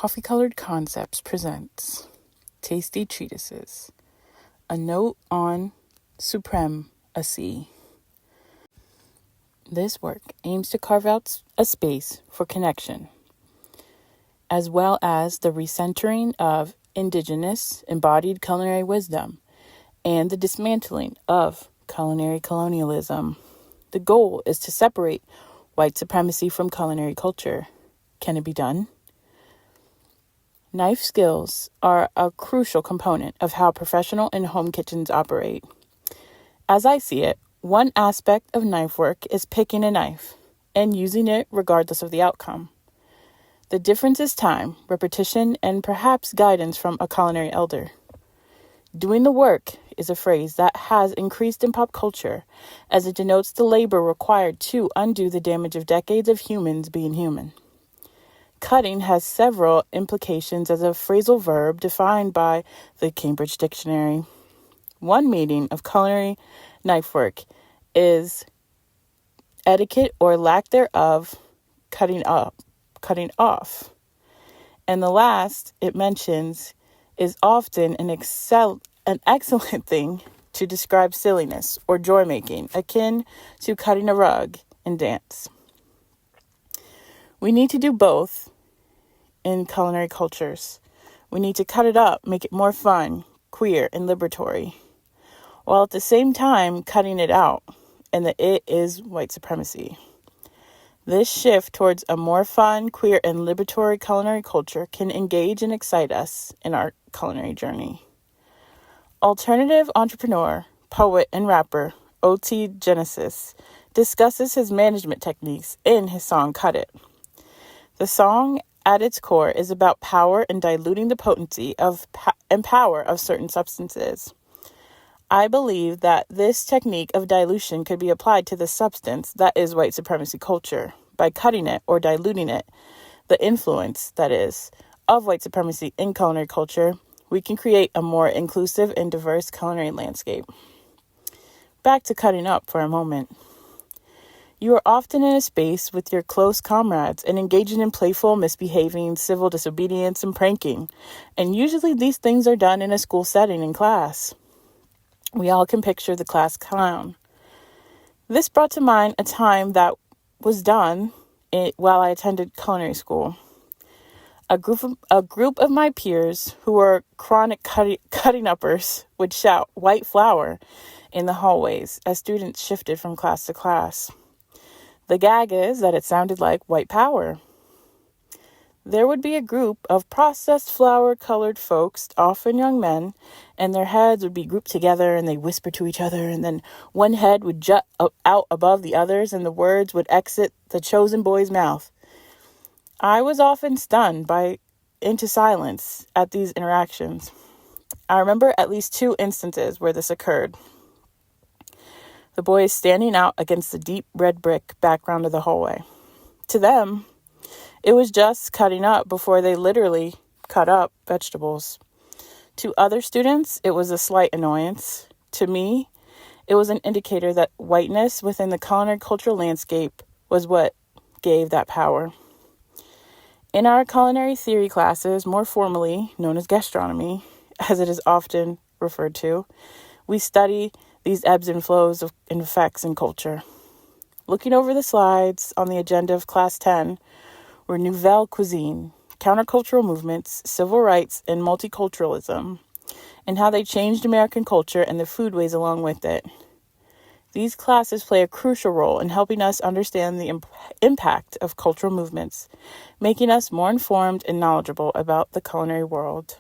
Coffee Colored Concepts presents Tasty Treatises, a note on supremacy. This work aims to carve out a space for connection, as well as the recentering of indigenous embodied culinary wisdom and the dismantling of culinary colonialism. The goal is to separate white supremacy from culinary culture. Can it be done? Knife skills are a crucial component of how professional and home kitchens operate. As I see it, one aspect of knife work is picking a knife and using it regardless of the outcome. The difference is time, repetition, and perhaps guidance from a culinary elder. Doing the work is a phrase that has increased in pop culture as it denotes the labor required to undo the damage of decades of humans being human. Cutting has several implications as a phrasal verb defined by the Cambridge Dictionary. One meaning of culinary knife work is etiquette or lack thereof, cutting off. And the last it mentions is often an excellent thing to describe silliness or joy-making, akin to cutting a rug in dance. We need to do both in culinary cultures. We need to cut it up, make it more fun, queer, and liberatory, while at the same time cutting it out, and the it is white supremacy. This shift towards a more fun, queer, and liberatory culinary culture can engage and excite us in our culinary journey. Alternative entrepreneur, poet, and rapper O.T. Genesis discusses his management techniques in his song Cut It. The song, at its core, is about power and diluting the potency and power of certain substances. I believe that this technique of dilution could be applied to the substance that is white supremacy culture. By cutting it or diluting it, the influence, that is, of white supremacy in culinary culture, we can create a more inclusive and diverse culinary landscape. Back to cutting up for a moment. You are often in a space with your close comrades and engaging in playful misbehaving, civil disobedience, and pranking. And usually these things are done in a school setting in class. We all can picture the class clown. This brought to mind a time that was done while I attended culinary school. A group of my peers who were chronic cutting uppers would shout "white flour" in the hallways as students shifted from class to class. The gag is that it sounded like white power. There would be a group of processed flour-colored folks, often young men, and their heads would be grouped together and they whisper to each other, and then one head would jut out above the others and the words would exit the chosen boy's mouth. I was often stunned into silence at these interactions. I remember at least 2 instances where this occurred. The boys standing out against the deep red brick background of the hallway. To them, it was just cutting up before they literally cut up vegetables. To other students, it was a slight annoyance. To me, it was an indicator that whiteness within the culinary cultural landscape was what gave that power. In our culinary theory classes, more formally known as gastronomy, as it is often referred to, we study these ebbs and flows and effects in culture. Looking over the slides on the agenda of Class 10 were Nouvelle Cuisine, countercultural movements, civil rights, and multiculturalism, and how they changed American culture and the foodways along with it. These classes play a crucial role in helping us understand the impact of cultural movements, making us more informed and knowledgeable about the culinary world.